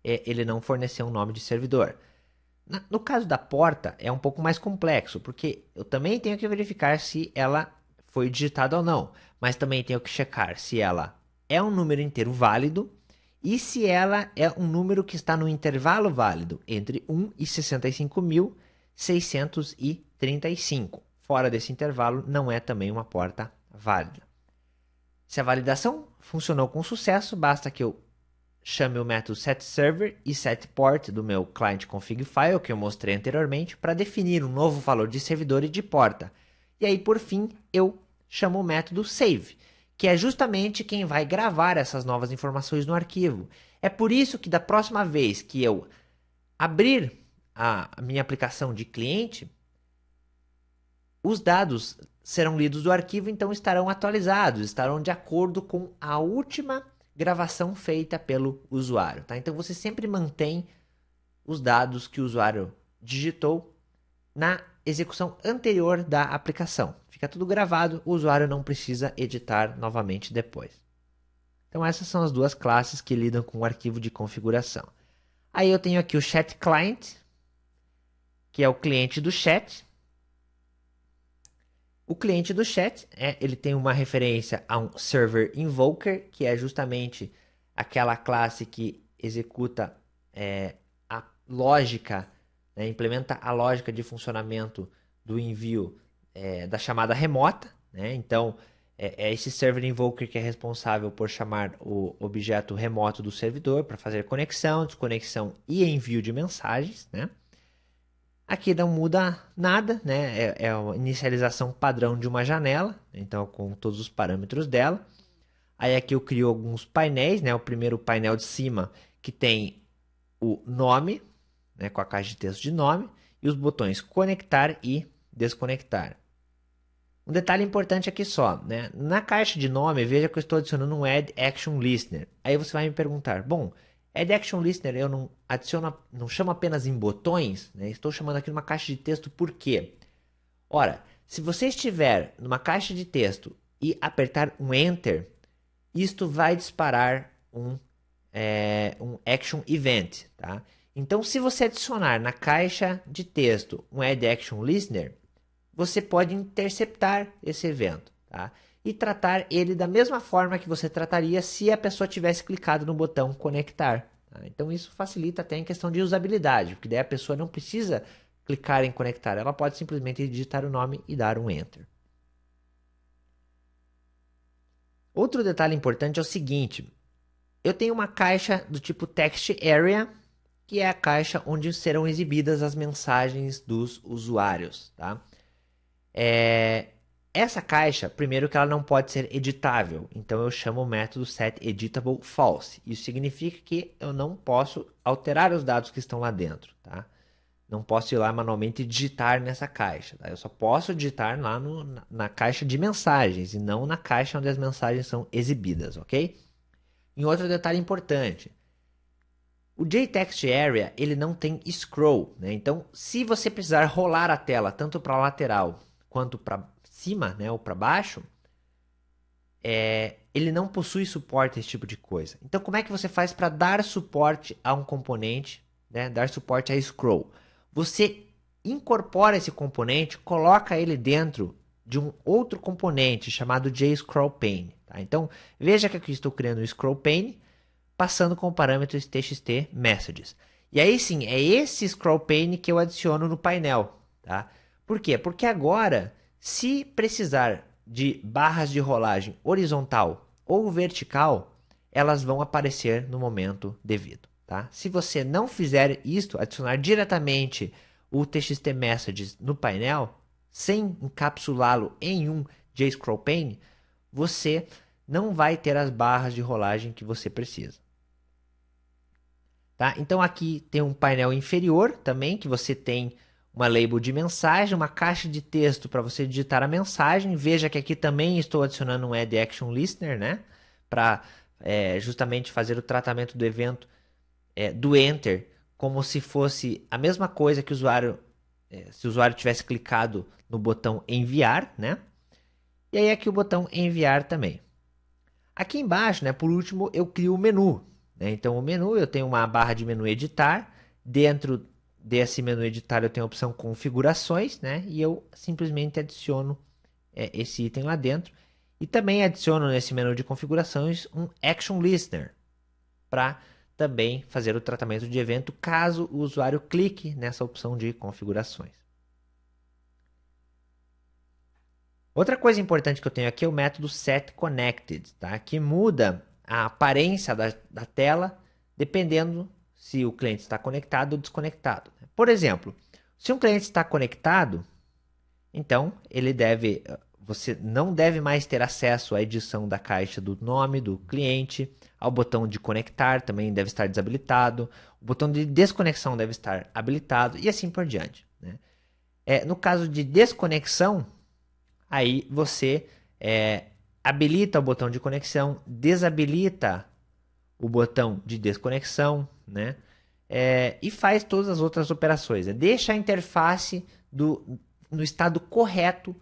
ele não forneceu um nome de servidor. No caso da porta, é um pouco mais complexo, porque eu também tenho que verificar se ela foi digitada ou não, mas também tenho que checar se ela é um número inteiro válido e se ela é um número que está no intervalo válido entre 1 e 65.635. Fora desse intervalo, não é também uma porta válida. Se a validação funcionou com sucesso, basta que eu chame o método setServer e setPort do meu client config file, que eu mostrei anteriormente, para definir um novo valor de servidor e de porta. E aí, por fim, eu chamo o método save, que é justamente quem vai gravar essas novas informações no arquivo. É por isso que da próxima vez que eu abrir a minha aplicação de cliente, os dados serão lidos do arquivo, então estarão atualizados, estarão de acordo com a última gravação feita pelo usuário, tá? Então você sempre mantém os dados que o usuário digitou na execução anterior da aplicação. Fica tudo gravado, o usuário não precisa editar novamente depois. Então essas são as duas classes que lidam com o arquivo de configuração. Aí eu tenho aqui o Chat Client, que é o cliente do chat. O cliente do chat, ele tem uma referência a um Server Invoker, que é justamente aquela classe que executa a lógica, né, implementa a lógica de funcionamento do envio da chamada remota. Né? Então, é esse Server Invoker que é responsável por chamar o objeto remoto do servidor para fazer conexão, desconexão e envio de mensagens, né? Aqui não muda nada, né? É a inicialização padrão de uma janela, então com todos os parâmetros dela. Aí aqui eu crio alguns painéis, né? O primeiro painel de cima que tem o nome, né? Com a caixa de texto de nome e os botões conectar e desconectar. Um detalhe importante aqui só, né? Na caixa de nome, veja que eu estou adicionando um Add Action Listener. Aí você vai me perguntar, bom, Add Action Listener eu não adiciono, não chamo apenas em botões, né? Estou chamando aqui numa caixa de texto por quê? Ora, se você estiver numa caixa de texto e apertar um Enter, isto vai disparar um Action Event, tá? Então, se você adicionar na caixa de texto um Add Action Listener, você pode interceptar esse evento, tá? E tratar ele da mesma forma que você trataria se a pessoa tivesse clicado no botão conectar. Tá? Então isso facilita até em questão de usabilidade, porque daí a pessoa não precisa clicar em conectar, ela pode simplesmente digitar o nome e dar um Enter. Outro detalhe importante é o seguinte, eu tenho uma caixa do tipo Text Area, que é a caixa onde serão exibidas as mensagens dos usuários, tá? Essa caixa, primeiro que ela não pode ser editável, então eu chamo o método setEditableFalse. Isso significa que eu não posso alterar os dados que estão lá dentro, tá? Não posso ir lá manualmente digitar nessa caixa, tá? Eu só posso digitar lá na caixa de mensagens e não na caixa onde as mensagens são exibidas, ok? E outro detalhe importante, O JTextArea ele não tem scroll, né? Então, se você precisar rolar a tela tanto para a lateral quanto para cima, né, ou para baixo, ele não possui suporte a esse tipo de coisa. Então, como é que você faz para dar suporte a um componente, né, dar suporte a scroll? Você incorpora esse componente, coloca ele dentro de um outro componente chamado JScrollPane. Tá? Então, veja que aqui estou criando o scrollPane, passando com o parâmetro txt messages. E aí sim, é esse scrollPane que eu adiciono no painel. Tá? Por quê? Porque agora, se precisar de barras de rolagem horizontal ou vertical, elas vão aparecer no momento devido. Tá? Se você não fizer isto, adicionar diretamente o txt messages no painel, sem encapsulá-lo em um JScrollPane, você não vai ter as barras de rolagem que você precisa. Tá? Então aqui tem um painel inferior também, que você tem uma label de mensagem, uma caixa de texto para você digitar a mensagem. Veja que aqui também estou adicionando um Add Action Listener, né? Para justamente fazer o tratamento do evento do Enter, como se fosse a mesma coisa que o usuário, se o usuário tivesse clicado no botão enviar, né? E aí aqui o botão enviar também. Aqui embaixo, né, por último, eu crio o menu. Né? Então, o menu, eu tenho uma barra de menu editar. Dentro desse menu editar, eu tenho a opção configurações, né? E eu simplesmente adiciono esse item lá dentro. E também adiciono nesse menu de configurações um Action Listener, para também fazer o tratamento de evento caso o usuário clique nessa opção de configurações. Outra coisa importante que eu tenho aqui é o método setConnected, tá? Que muda a aparência da tela dependendo se o cliente está conectado ou desconectado. Por exemplo, se um cliente está conectado, então você não deve mais ter acesso à edição da caixa do nome do cliente, ao botão de conectar também deve estar desabilitado, o botão de desconexão deve estar habilitado e assim por diante. Né? No caso de desconexão, aí você habilita o botão de conexão, desabilita o botão de desconexão, né? E faz todas as outras operações. Deixa a interface no estado correto,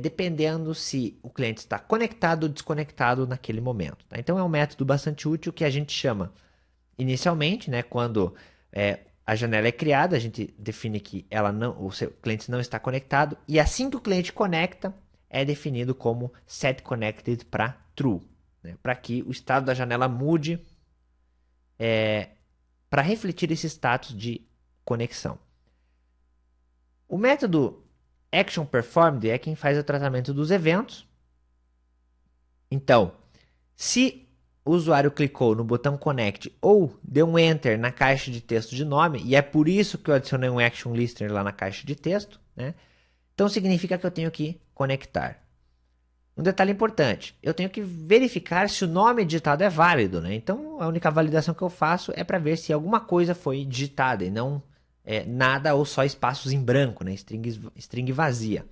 dependendo se o cliente está conectado ou desconectado naquele momento. Tá? Então é um método bastante útil que a gente chama inicialmente, né, quando a janela é criada, a gente define que o seu cliente não está conectado, e assim que o cliente conecta, é definido como setConnected para true, né, para que o estado da janela mude para refletir esse status de conexão. O método ActionPerformed é quem faz o tratamento dos eventos. Então, se o usuário clicou no botão Connect ou deu um Enter na caixa de texto de nome, e é por isso que eu adicionei um Action Listener lá na caixa de texto, né? Então significa que eu tenho que conectar. Um detalhe importante, eu tenho que verificar se o nome digitado é válido, né? Então a única validação que eu faço é para ver se alguma coisa foi digitada e não nada ou só espaços em branco, né? String vazia.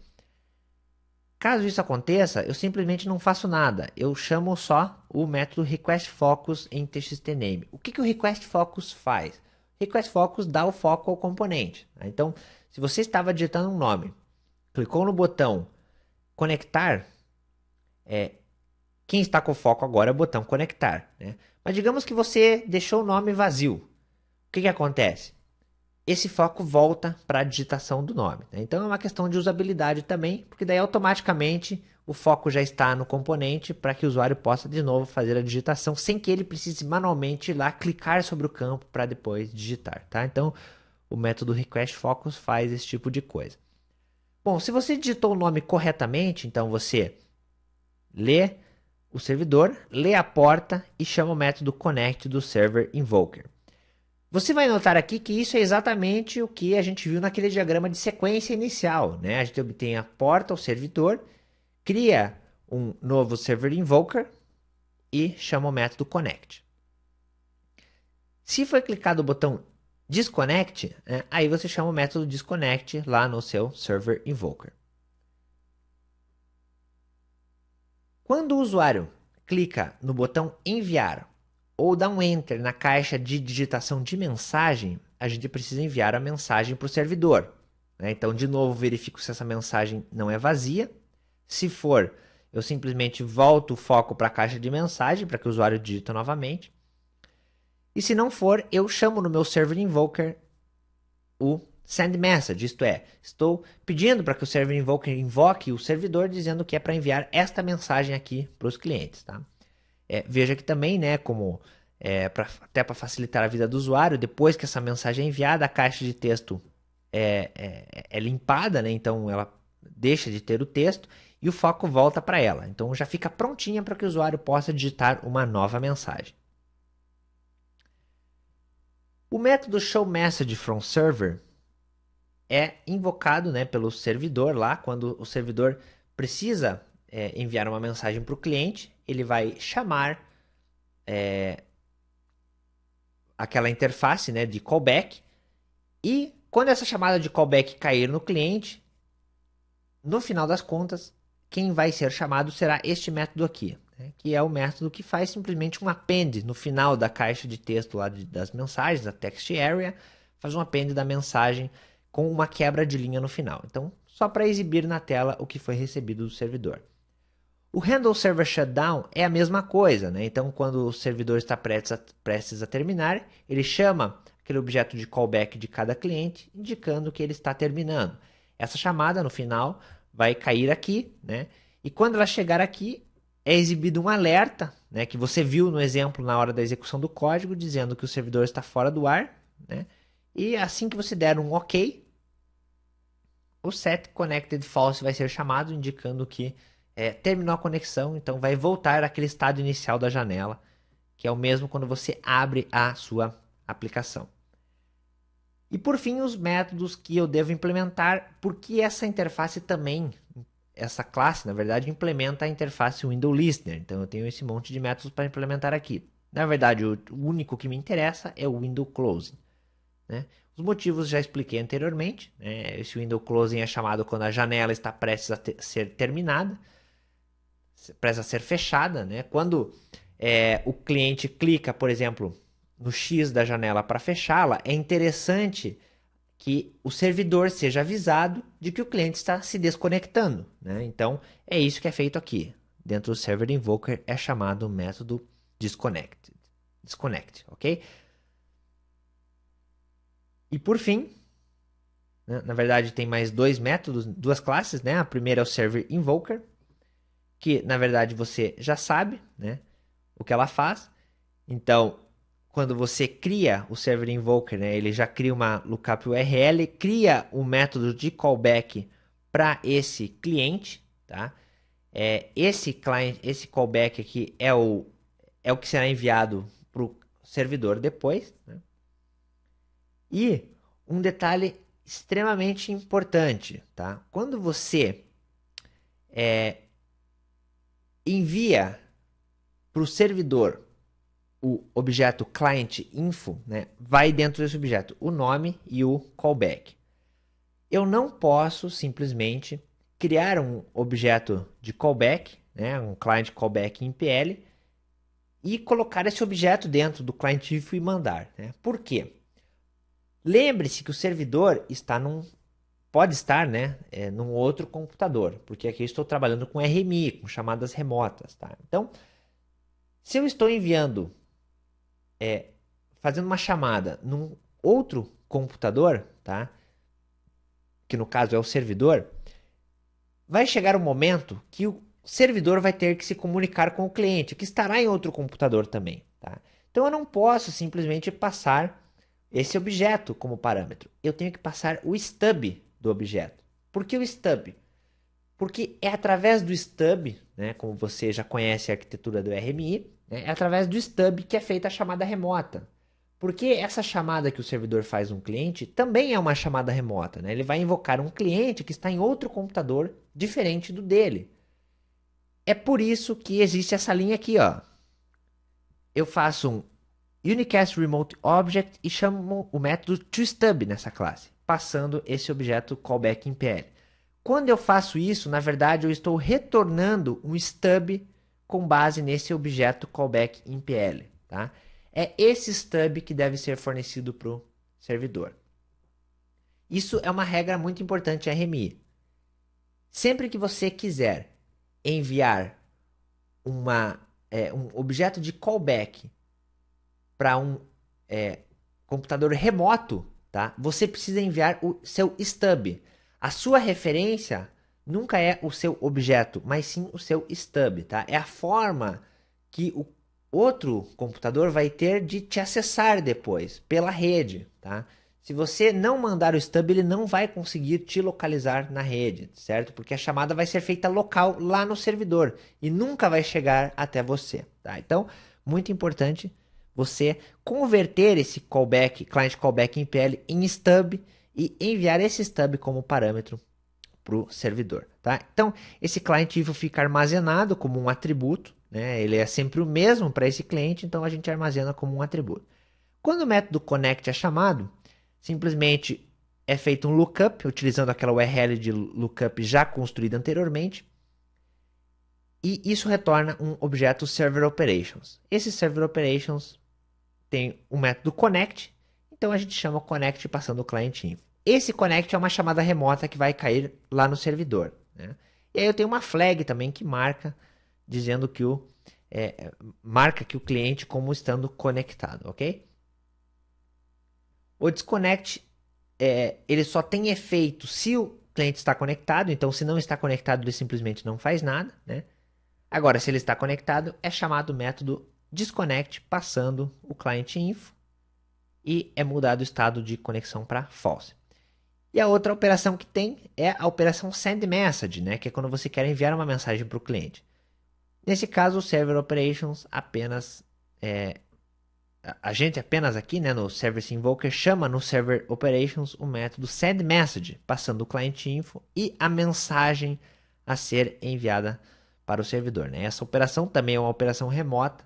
Caso isso aconteça, eu simplesmente não faço nada. Eu chamo só o método requestFocus em txtname. O que o requestFocus faz? O requestFocus dá o foco ao componente. Né? Então, se você estava digitando um nome, clicou no botão conectar, quem está com foco agora é o botão conectar. Né? Mas digamos que você deixou o nome vazio. O que acontece? Esse foco volta para a digitação do nome. Né? Então é uma questão de usabilidade também, porque daí automaticamente o foco já está no componente para que o usuário possa de novo fazer a digitação sem que ele precise manualmente ir lá clicar sobre o campo para depois digitar. Tá? Então o método requestFocus faz esse tipo de coisa. Bom, se você digitou o nome corretamente, então você lê o servidor, lê a porta e chama o método connect do server invoker. Você vai notar aqui que isso é exatamente o que a gente viu naquele diagrama de sequência inicial. Né? A gente obtém a porta, o servidor, cria um novo server invoker e chama o método connect. Se for clicado o botão disconnect, aí você chama o método disconnect lá no seu server invoker. Quando o usuário clica no botão enviar ou dar um Enter na caixa de digitação de mensagem, a gente precisa enviar a mensagem para o servidor, né? Então, de novo, verifico se essa mensagem não é vazia. Se for, eu simplesmente volto o foco para a caixa de mensagem para que o usuário digite novamente. E se não for, eu chamo no meu Server Invoker o Send Message, isto é, estou pedindo para que o Server Invoker invoque o servidor dizendo que é para enviar esta mensagem aqui para os clientes. Tá? Veja que também, né, como até para facilitar a vida do usuário, depois que essa mensagem é enviada, a caixa de texto é limpada, né, então ela deixa de ter o texto e o foco volta para ela. Então já fica prontinha para que o usuário possa digitar uma nova mensagem. O método showMessageFromServer é invocado, né, pelo servidor lá, quando o servidor precisa enviar uma mensagem para o cliente, ele vai chamar aquela interface, né, de callback, e quando essa chamada de callback cair no cliente, no final das contas, quem vai ser chamado será este método aqui, né, que é o método que faz simplesmente um append no final da caixa de texto lá das mensagens, da text area, faz um append da mensagem com uma quebra de linha no final. Então, só para exibir na tela o que foi recebido do servidor. O Handle Server Shutdown é a mesma coisa, né? Então, quando o servidor está prestes a terminar, ele chama aquele objeto de callback de cada cliente, indicando que ele está terminando. Essa chamada, no final, vai cair aqui, né? E quando ela chegar aqui, é exibido um alerta, né? Que você viu no exemplo na hora da execução do código, dizendo que o servidor está fora do ar, né? E assim que você der um OK, o setConnectedFalse vai ser chamado, indicando que terminou a conexão, então vai voltar àquele estado inicial da janela, que é o mesmo quando você abre a sua aplicação. E por fim, os métodos que eu devo implementar, porque essa interface também, essa classe, na verdade, implementa a interface Window Listener. Então eu tenho esse monte de métodos para implementar aqui. Na verdade, o único que me interessa é o Window Closing, né? Os motivos já expliquei anteriormente, né? Esse Window Closing é chamado quando a janela está prestes a ser terminada, prestes a ser fechada, né? Quando o cliente clica, por exemplo, no X da janela para fechá-la, é interessante que o servidor seja avisado de que o cliente está se desconectando, né? Então, é isso que é feito aqui. Dentro do Server Invoker é chamado o método disconnect, ok? E por fim, né, na verdade tem mais dois métodos, duas classes, né? A primeira é o Server Invoker, que na verdade você já sabe, né, o que ela faz. Então, quando você cria o Server Invoker, né, ele já cria uma lookup URL, cria um método de callback para esse cliente, tá? Esse callback aqui é o que será enviado para o servidor depois, né? E um detalhe extremamente importante, tá? Quando você envia para o servidor o objeto client info, né, vai dentro desse objeto o nome e o callback. Eu não posso simplesmente criar um objeto de callback, né, um client callback em PL, e colocar esse objeto dentro do client info e mandar, né? Por quê? Lembre-se que o servidor pode estar, né, num outro computador, porque aqui eu estou trabalhando com RMI, com chamadas remotas, tá? Então, se eu estou enviando, fazendo uma chamada num outro computador, tá? Que no caso é o servidor, vai chegar um momento que o servidor vai ter que se comunicar com o cliente, que estará em outro computador também, tá? Então eu não posso simplesmente passar esse objeto como parâmetro. Eu tenho que passar o stub do objeto. Por que o stub? Porque é através do stub, né, como você já conhece a arquitetura do RMI, né, é através do stub que é feita a chamada remota. Porque essa chamada que o servidor faz no cliente também é uma chamada remota, né? Ele vai invocar um cliente que está em outro computador diferente do dele. É por isso que existe essa linha aqui, ó. Eu faço um Unicast Remote Object e chamo o método toStub nessa classe, passando esse objeto callback em PL. Quando eu faço isso, na verdade, eu estou retornando um stub com base nesse objeto callback em PL. tá? É esse stub que deve ser fornecido para o servidor. Isso é uma regra muito importante em RMI. Sempre que você quiser enviar um objeto de callback para um computador remoto, tá? Você precisa enviar o seu stub. A sua referência nunca é o seu objeto, mas sim o seu stub, tá? É a forma que o outro computador vai ter de te acessar depois pela rede, tá? Se você não mandar o stub, ele não vai conseguir te localizar na rede, certo? Porque a chamada vai ser feita local lá no servidor e nunca vai chegar até você, tá? Então, muito importante você converter esse callback, client callback em PL em stub e enviar esse stub como parâmetro para o servidor, tá? Então, esse client info fica armazenado como um atributo, né? Ele é sempre o mesmo para esse cliente, então a gente armazena como um atributo. Quando o método connect é chamado, simplesmente é feito um lookup, utilizando aquela URL de lookup já construída anteriormente, e isso retorna um objeto server operations. Esse server operations tem o método connect, então a gente chama o connect passando o client info. Esse connect é uma chamada remota que vai cair lá no servidor, né? E aí eu tenho uma flag também que marca, dizendo que marca que o cliente como estando conectado, ok? O disconnect ele só tem efeito se o cliente está conectado, então se não está conectado ele simplesmente não faz nada, né? Agora, se ele está conectado, é chamado o método disconnect passando o client info e é mudado o estado de conexão para false. E a outra operação que tem é a operação send message, né? Que é quando você quer enviar uma mensagem para o cliente. Nesse caso, o server operations apenas a gente apenas aqui, né, no service invoker chama no server operations o método send message, passando o client info e a mensagem a ser enviada para o servidor, né? Essa operação também é uma operação remota,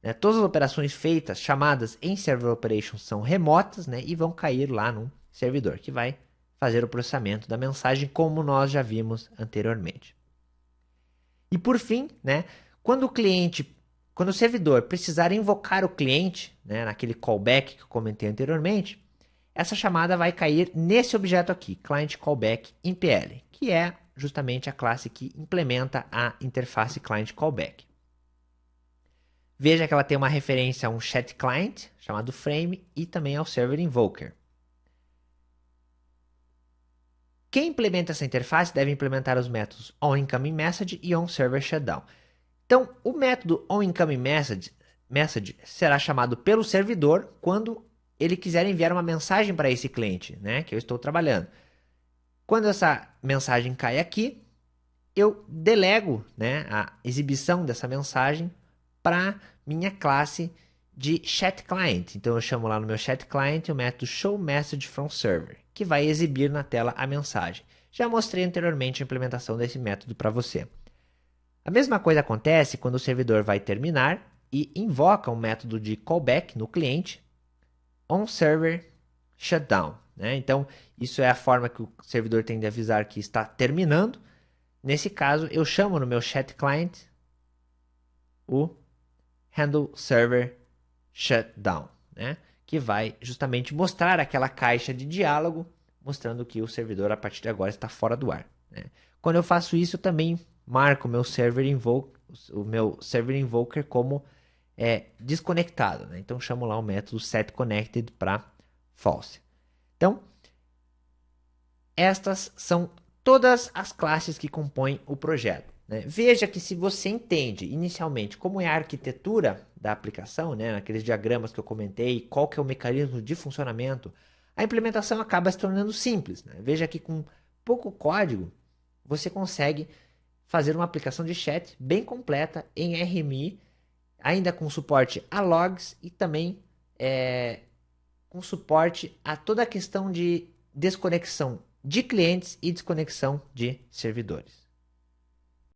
né? Todas as operações feitas, chamadas em server operations são remotas, né, e vão cair lá no servidor, que vai fazer o processamento da mensagem, como nós já vimos anteriormente. E por fim, né, quando o servidor precisar invocar o cliente, né, naquele callback que eu comentei anteriormente, essa chamada vai cair nesse objeto aqui, client callback in PL, que é justamente a classe que implementa a interface client callback. Veja que ela tem uma referência a um chat client chamado frame e também ao server invoker. Quem implementa essa interface deve implementar os métodos onIncomingMessage e onServerShutdown. Então, o método onIncomingMessage será chamado pelo servidor quando ele quiser enviar uma mensagem para esse cliente, né, que eu estou trabalhando. Quando essa mensagem cai aqui, eu delego, né, a exibição dessa mensagem para minha classe de chat client. Então eu chamo lá no meu chat client o método showMessageFromServer, que vai exibir na tela a mensagem. Já mostrei anteriormente a implementação desse método para você. A mesma coisa acontece quando o servidor vai terminar e invoca um método de callback no cliente onServerShutdown, né? Então, isso é a forma que o servidor tem de avisar que está terminando. Nesse caso, eu chamo no meu chat client o handle server shutdown, né? Que vai justamente mostrar aquela caixa de diálogo, mostrando que o servidor a partir de agora está fora do ar, né? Quando eu faço isso, eu também marco o meu server invoker como desconectado, né? Então chamo lá o método setConnected para false. Então, estas são todas as classes que compõem o projeto, né? Veja que se você entende inicialmente como é a arquitetura da aplicação, né, naqueles diagramas que eu comentei, qual que é o mecanismo de funcionamento, a implementação acaba se tornando simples, né? Veja que com pouco código você consegue fazer uma aplicação de chat bem completa em RMI, ainda com suporte a logs e também com suporte a toda a questão de desconexão de clientes e desconexão de servidores.